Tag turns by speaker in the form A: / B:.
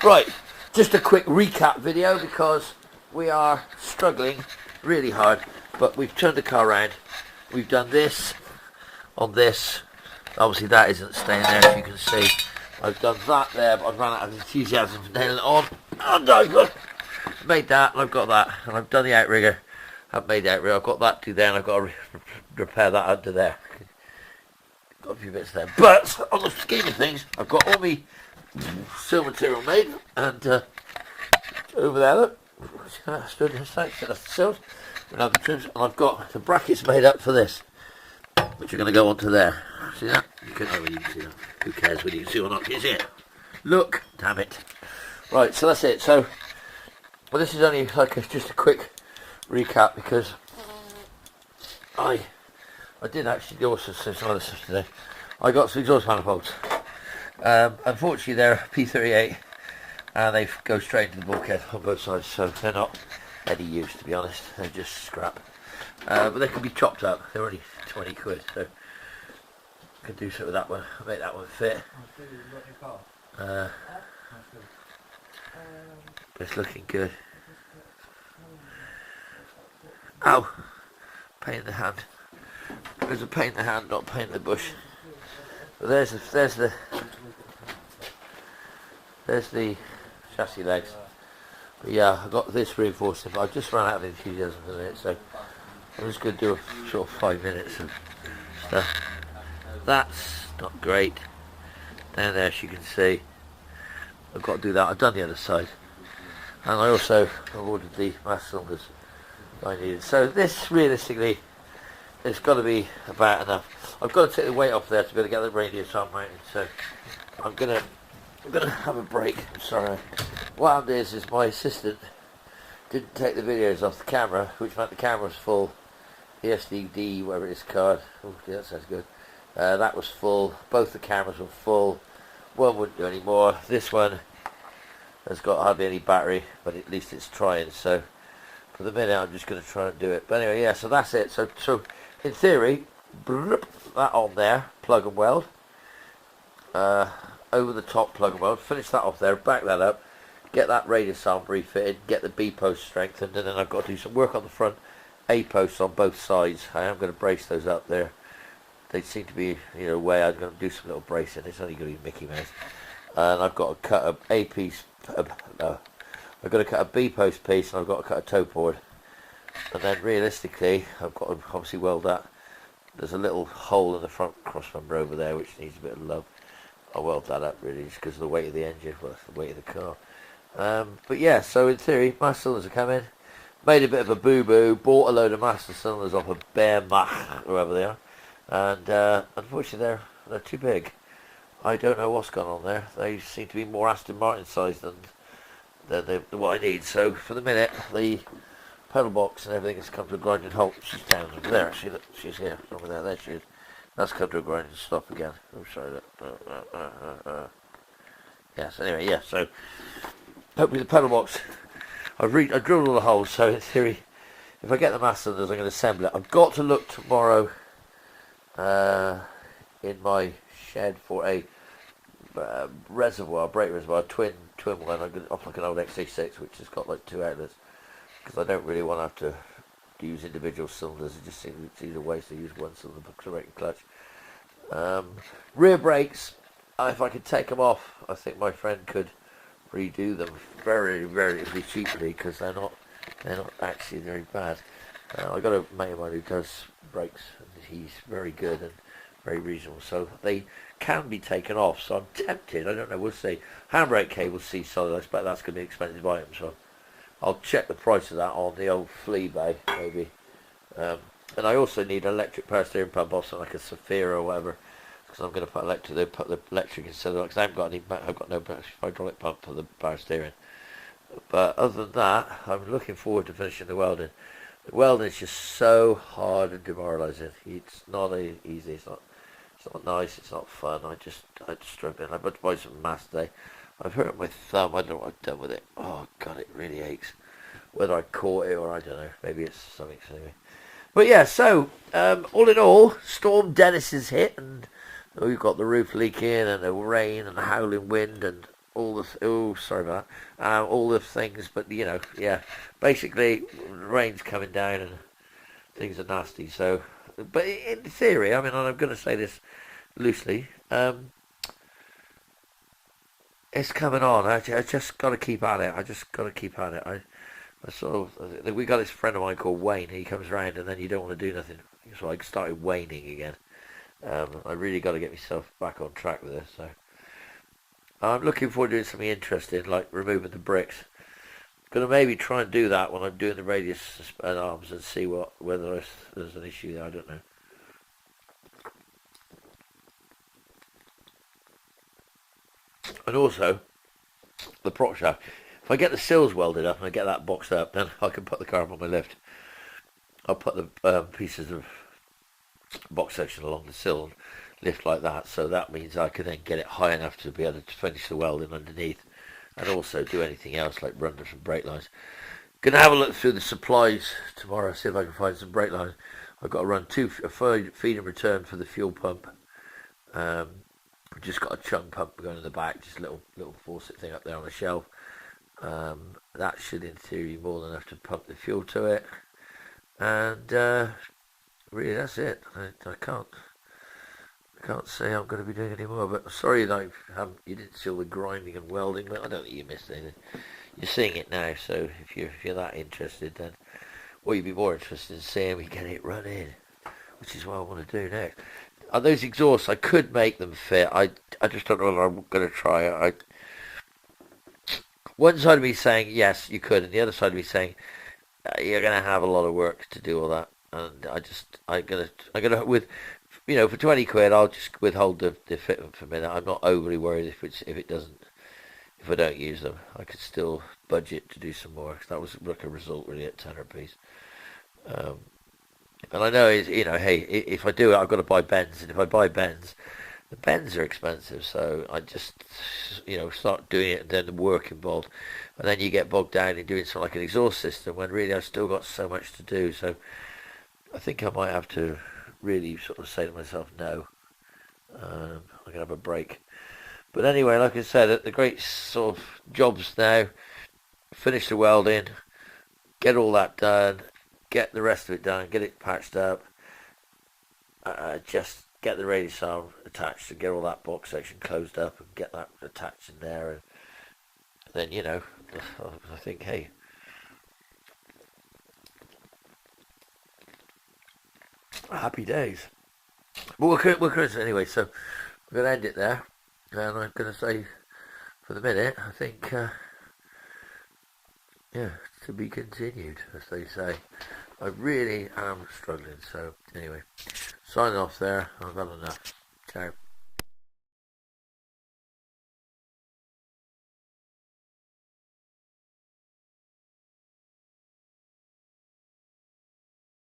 A: Right, just a quick recap video because we are struggling really hard, but we've turned the car around. We've done this on this. Obviously that isn't staying there, as you can see. I've done that there, but I've run out of enthusiasm for nailing it on. Oh no, look! Made that, and I've got that, and I've done the outrigger. I've made the outrigger, I've got that to there, and I've got to repair that under there. Got a few bits there. But, on the scheme of things, I've got all my steel material made, and over there, look. That's the sills, and I've got the brackets made up for this, which are going to go onto there. See that? You can know when you can see that. Who cares whether you can see or not? Can you see it? Look! Damn it. Right, so that's it. So, well, this is only like just a quick recap because I did actually also say some other stuff today. I got some exhaust manifolds. Unfortunately, they're P38 and they go straight into the bulkhead on both sides, so they're not any use, to be honest. They're just scrap. But they can be chopped up. They're only 20 quid, so I can do something with that one. Make that one fit. It's looking good. Ow! Pain in the hand. There's a pain in the hand, not pain in the bush. But there's the chassis legs. But yeah, I've got this reinforcing, but I've just run out of enthusiasm for it, so I'm just going to do a sort of 5 minutes of stuff. That's not great. Down there, as you can see, I've got to do that. I've done the other side, and I also ordered the mass cylinders I needed. So this, realistically, it's got to be about enough. I've got to take the weight off there to be able to get the radius on mounted. So I'm gonna have a break. I'm sorry. What happened is my assistant didn't take the videos off the camera, which meant the camera was full. The SDD, whatever it is, card. Oh, yeah, that sounds good. That was full. Both the cameras were full. One wouldn't do any more. This one has got hardly any battery, but at least it's trying. So for the minute, I'm just going to try and do it. But anyway, yeah. So that's it. So in theory, that on there, plug and weld. Over the top, plug and weld. Finish that off there. Back that up. Get that radius arm refitted. Get the B post strengthened, and then I've got to do some work on the front A posts on both sides. I am going to brace those up there. They seem to be, way I'm going to do some little bracing. It's only going to be Mickey Mouse. And I've got to cut a piece. I've got to cut a B post piece, and I've got to cut a toe board. And then realistically, I've got to obviously weld that. There's a little hole in the front crossmember over there which needs a bit of love. I'll weld that up really just because of the weight of the engine, well, the weight of the car. But yeah, so in theory, master cylinders are coming. Made a bit of a boo-boo, bought a load of master cylinders off of Bear Mach, whoever they are. And unfortunately they're too big. I don't know what's gone on there. They seem to be more Aston Martin size than what I need. So for the minute, the pedal box and everything has come to a grinding halt. She's down over there actually. Look, she's here over there. There she is. That's come to a grinding stop again. I'm sorry. Yes. Anyway, yeah. So hopefully the pedal box. I've drilled all the holes. So in theory, if I get the master cylinders, I'm going to assemble it. I've got to look tomorrow in my shed for a reservoir, brake reservoir, twin one. I'm going to off like an old XC6, which has got like 2 outlets, because I don't really want to have to use individual cylinders. It just seems it's easier ways to use one cylinder for brake and clutch. Rear brakes, if I could take them off, I think my friend could redo them very, very cheaply, because they're not actually very bad. I've got a mate of mine who does brakes, and he's very good and very reasonable, so they can be taken off. So I'm tempted. I don't know. We'll see. Handbrake cable, C solid. I expect that's going to be an expensive item, so I'll check the price of that on the old flea bay maybe. And I also need an electric power steering pump, also like a Saphira or whatever, because I'm going to put the electric instead of, because I haven't got any. I've got no hydraulic pump for the power steering. But other than that, I'm looking forward to finishing the welding. The welding is just so hard and demoralising. It's not easy. It's not nice. It's not fun. I just struggle. I'm about to buy some mass today. I've hurt my thumb. I don't know what I've done with it. Oh God, it really aches. Whether I caught it or I don't know. Maybe it's something anyway. But yeah, so all in all, Storm Dennis is hit, and we've got the roof leaking and the rain and the howling wind, and all the oh sorry about that, all the things, but you know, yeah, basically rain's coming down and things are nasty. So, but in theory, I mean, I'm going to say this loosely. It's coming on. I just got to keep at it. I just got to keep at it. I sort of we got this friend of mine called Wayne. He comes round and then you don't want to do nothing. So I started waning again. I really got to get myself back on track with this. So I'm looking forward to doing something interesting, like removing the bricks. Gonna maybe try and do that when I'm doing the radius and arms and see whether there's an issue there. I don't know. And also the prop shaft. If I get the sills welded up and I get that boxed up, then I can put the car up on my lift. I'll put the pieces of box section along the sill and lift like that. So that means I can then get it high enough to be able to finish the welding underneath, and also do anything else like run some brake lines. Gonna have a look through the supplies tomorrow, see if I can find some brake lines. I've got to run a feed and return for the fuel pump. I've just got a chunk pump going in the back, just a little faucet thing up there on the shelf. That should in theory be more than enough to pump the fuel to it. And really that's it. I can't say I'm going to be doing any more, but sorry that you didn't see all the grinding and welding, but I don't think you missed anything. You're seeing it now, so if you're that interested, then or you'd be more interested in seeing me get it running, which is what I want to do next. On those exhausts, I could make them fit. I just don't know whether I'm going to try it. One side of me saying yes, you could, and the other side of me saying you're going to have a lot of work to do all that. And I'm gonna with, you know, for 20 quid, I'll just withhold the fitment for a minute. I'm not overly worried if I don't use them. I could still budget to do some more. 'Cause that was like a result really at tenner a piece. And I know, you know, hey, if I do it, I've got to buy bends, and if I buy bends, the bends are expensive. So I just, you know, start doing it, and then the work involved, and then you get bogged down in doing something like an exhaust system when really I've still got so much to do. So I think I might have to really sort of say to myself, no, I'm going to have a break. But anyway, like I said, the great sort of jobs now, finish the welding, get all that done, get the rest of it done, get it patched up, just get the radius arm attached and get all that box section closed up and get that attached in there. And then, you know, I think, hey, happy days. But we're anyway, so I'm going to end it there. And I'm going to say, for the minute, I think, yeah, to be continued, as they say. I really am struggling. So, anyway, signing off there. I've had enough. Ciao.